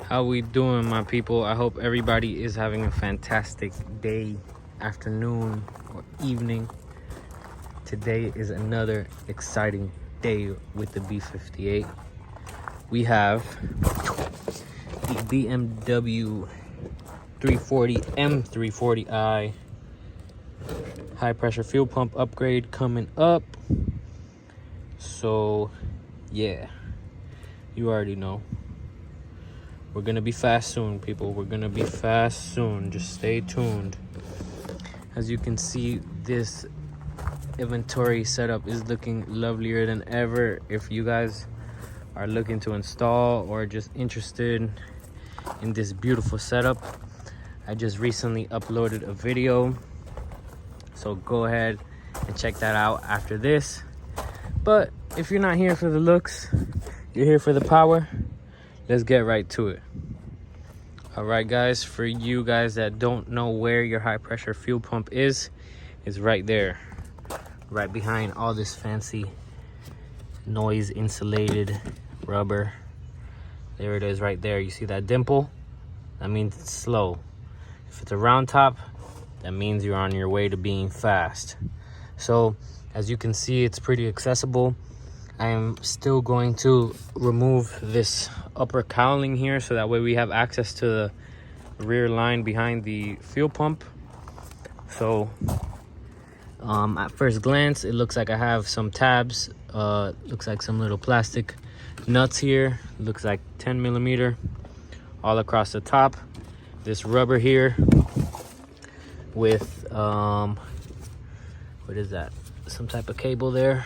How we doing, my people? I hope everybody is having a fantastic day, afternoon, or evening. Today is another exciting day with the B58. We have the BMW 340 M340i high pressure fuel pump upgrade coming up. So yeah, you already know. We're gonna be fast soon, people. We're gonna be fast soon. Just stay tuned. As you can see, this inventory setup is looking lovelier than ever. If you guys are looking to install or just interested in this beautiful setup, I just recently uploaded a video, so go ahead and check that out after this. But if you're not here for the looks, you're here for the power. Let's get right to it. All right, guys, for you guys that don't know where your high pressure fuel pump is, it's right there, right behind all this fancy noise insulated rubber. There it is right there. You see that dimple? That means it's slow. If it's a round top, that means you're on your way to being fast. So as you can see, it's pretty accessible. I am still going to remove this upper cowling here, so that way we have access to the rear line behind the fuel pump. So at first glance, it looks like I have some tabs. Looks like some little plastic nuts here. Looks like 10 millimeter all across the top. This rubber here with what is that? Some type of cable there.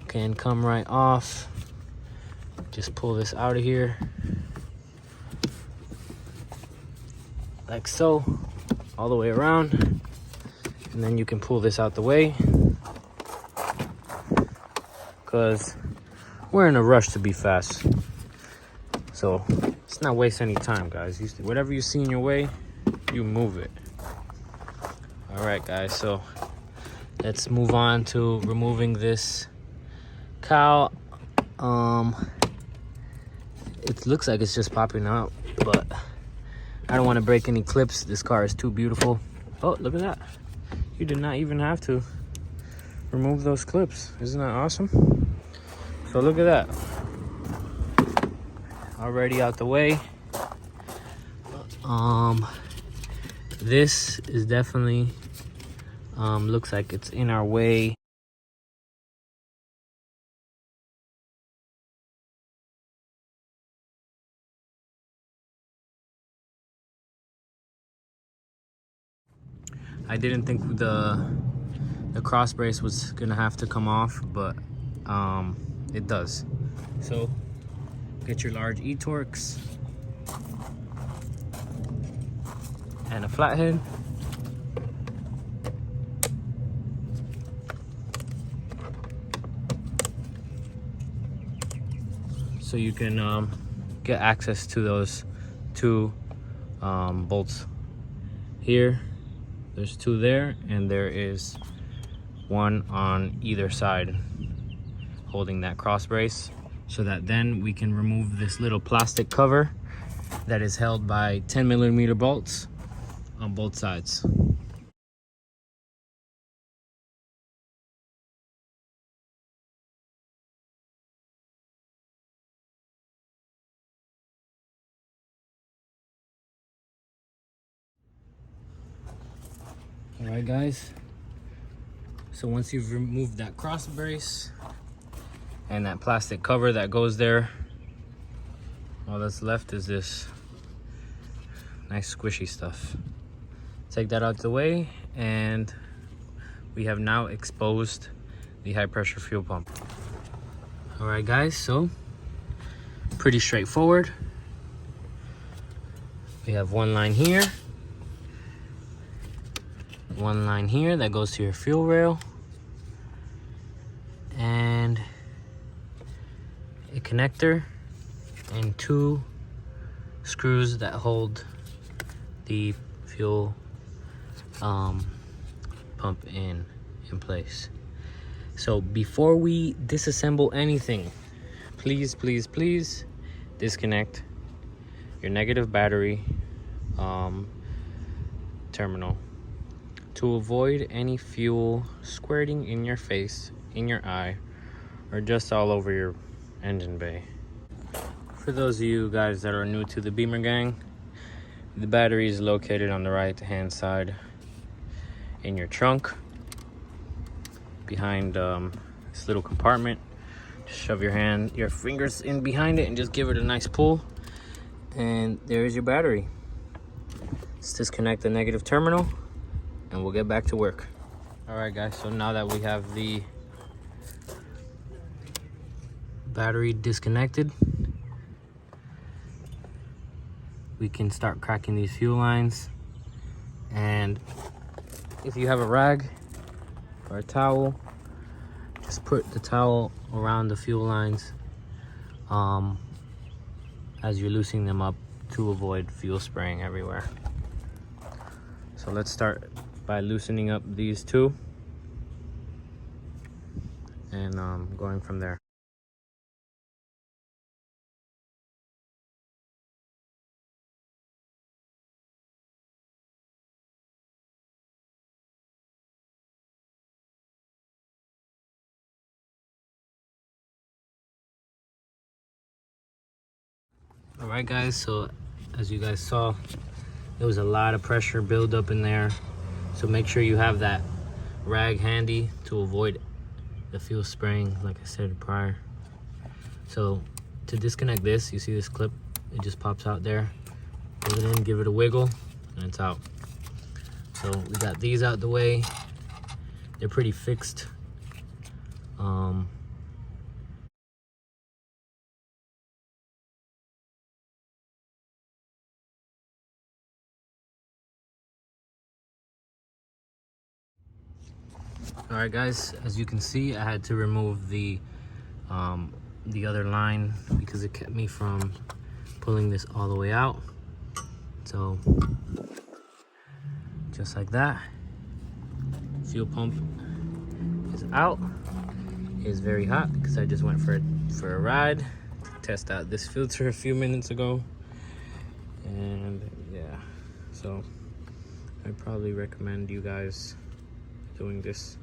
Can come right off. Just pull this out of here like so, all the way around, and then you can pull this out the way, because we're in a rush to be fast. So let's not waste any time, guys. Whatever you see in your way, you move it. All right, guys, so let's move on to removing this cowl. It looks like it's just popping out, but I don't want to break any clips. This car is too beautiful. Oh, look at that. You did not even have to remove those clips. Isn't that awesome? So look at that. Already out the way. This is definitely looks like it's in our way. I didn't think the cross brace was gonna have to come off, but it does. So get your large E-Torx and a flathead. So you can get access to those two bolts here. There's two there, and there is one on either side holding that cross brace, so that then we can remove this little plastic cover that is held by 10 millimeter bolts on both sides. All right, guys, so once you've removed that cross brace and that plastic cover that goes there, all that's left is this nice squishy stuff. Take that out of the way, and we have now exposed the high pressure fuel pump. All right, guys, so pretty straightforward. We have one line here, one line here that goes to your fuel rail, and a connector and two screws that hold the fuel pump in place. So before we disassemble anything, please disconnect your negative battery terminal to avoid any fuel squirting in your face, in your eye, or just all over your engine bay. For those of you guys that are new to the Beamer gang, the battery is located on the right hand side in your trunk, behind this little compartment. Just shove your fingers in behind it and just give it a nice pull, and there's your battery. Let's disconnect the negative terminal and we'll get back to work. All right guys, so now that we have the battery disconnected, we can start cracking these fuel lines. And if you have a rag or a towel, just put the towel around the fuel lines as you're loosening them up to avoid fuel spraying everywhere. So let's start by loosening up these two and going from there. All right guys, so as you guys saw, there was a lot of pressure build up in there, so make sure you have that rag handy to avoid the fuel spraying, like I said prior. So to disconnect this, you see this clip, it just pops out there. Pull it in, give it a wiggle, and it's out. So we got these out the way. They're pretty fixed. All right guys, as you can see, I had to remove the other line because it kept me from pulling this all the way out. So just like that, fuel pump is out. It is very hot because I just went for a ride to test out this filter a few minutes ago. And yeah, so I probably recommend you guys doing this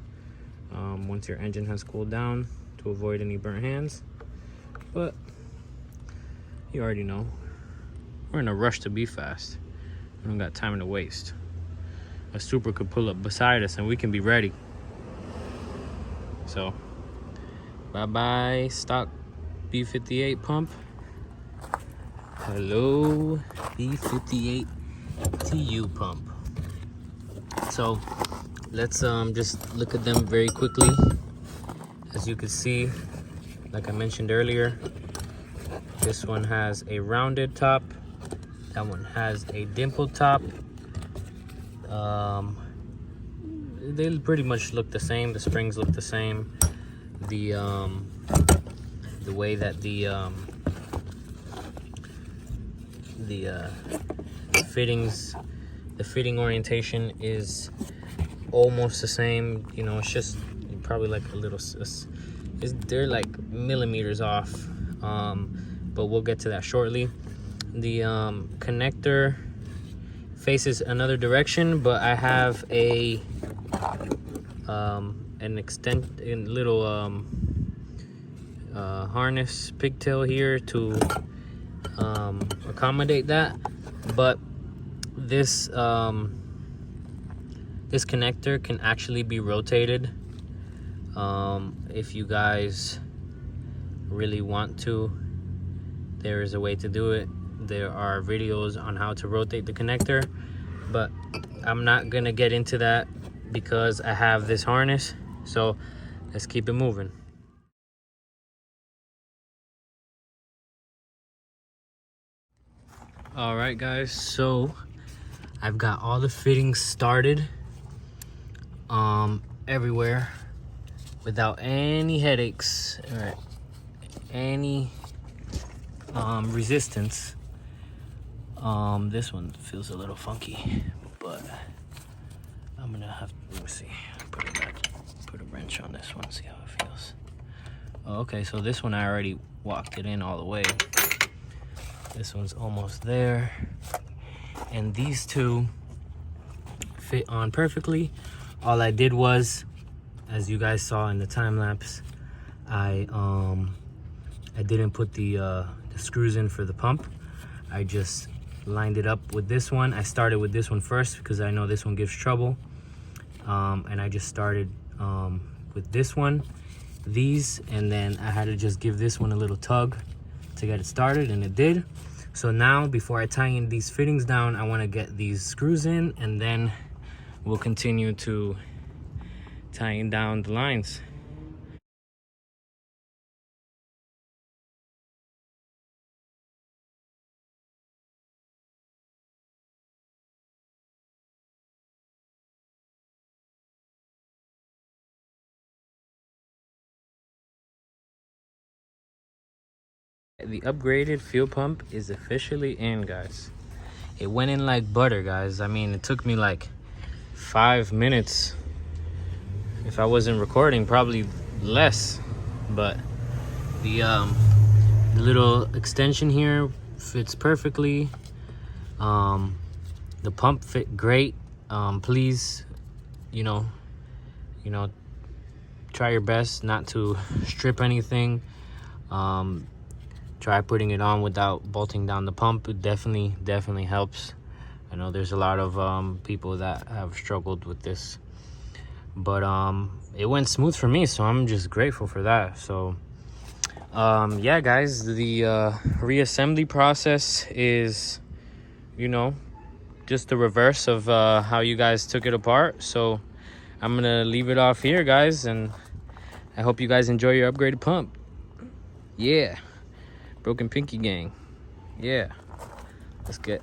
once your engine has cooled down to avoid any burnt hands. But you already know, we're in a rush to be fast. We don't got time to waste. A super could pull up beside us and we can be ready. So bye-bye stock B58 pump. Hello B58TU pump. So let's just look at them very quickly. As you can see, like I mentioned earlier, this one has a rounded top, that one has a dimpled top. They pretty much look the same. The springs look the same. The way that the fittings, the fitting orientation is almost the same. You know, it's just probably like a little, they're like millimeters off, but we'll get to that shortly. The connector faces another direction, but I have a an little harness pigtail here to accommodate that. But this this connector can actually be rotated if you guys really want to. There is a way to do it. There are videos on how to rotate the connector, but I'm not gonna get into that because I have this harness. So let's keep it moving. All right guys, so I've got all the fittings started everywhere without any headaches or any resistance. This one feels a little funky, but I'm gonna have to, let me see, put it back, put a wrench on this one, see how it feels. Oh, okay, so this one I already walked it in all the way. This one's almost there. And these two fit on perfectly. All I did was, as you guys saw in the time lapse, I didn't put the screws in for the pump. I just lined it up with this one. I started with this one first because I know this one gives trouble. And I just started with this one, these, and then I had to just give this one a little tug to get it started, and it did. So now, before I tie in these fittings down, I want to get these screws in, and then we'll continue to tying down the lines. The upgraded fuel pump is officially in, guys. It went in like butter, guys. I mean, it took me like 5 minutes. If I wasn't recording, probably less. But the little extension here fits perfectly. The pump fit great. Please, you know, try your best not to strip anything. Try putting it on without bolting down the pump. It definitely helps. I know there's a lot of people that have struggled with this, but it went smooth for me, so I'm just grateful for that. So yeah, guys, the reassembly process is, just the reverse of how you guys took it apart. So I'm gonna leave it off here, guys, and I hope you guys enjoy your upgraded pump. Yeah. Broken Pinky gang. Yeah. Let's get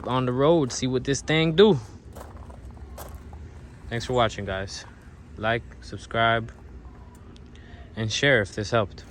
on the road, see what this thing do. Thanks for watching, guys. Like, subscribe, and share if this helped.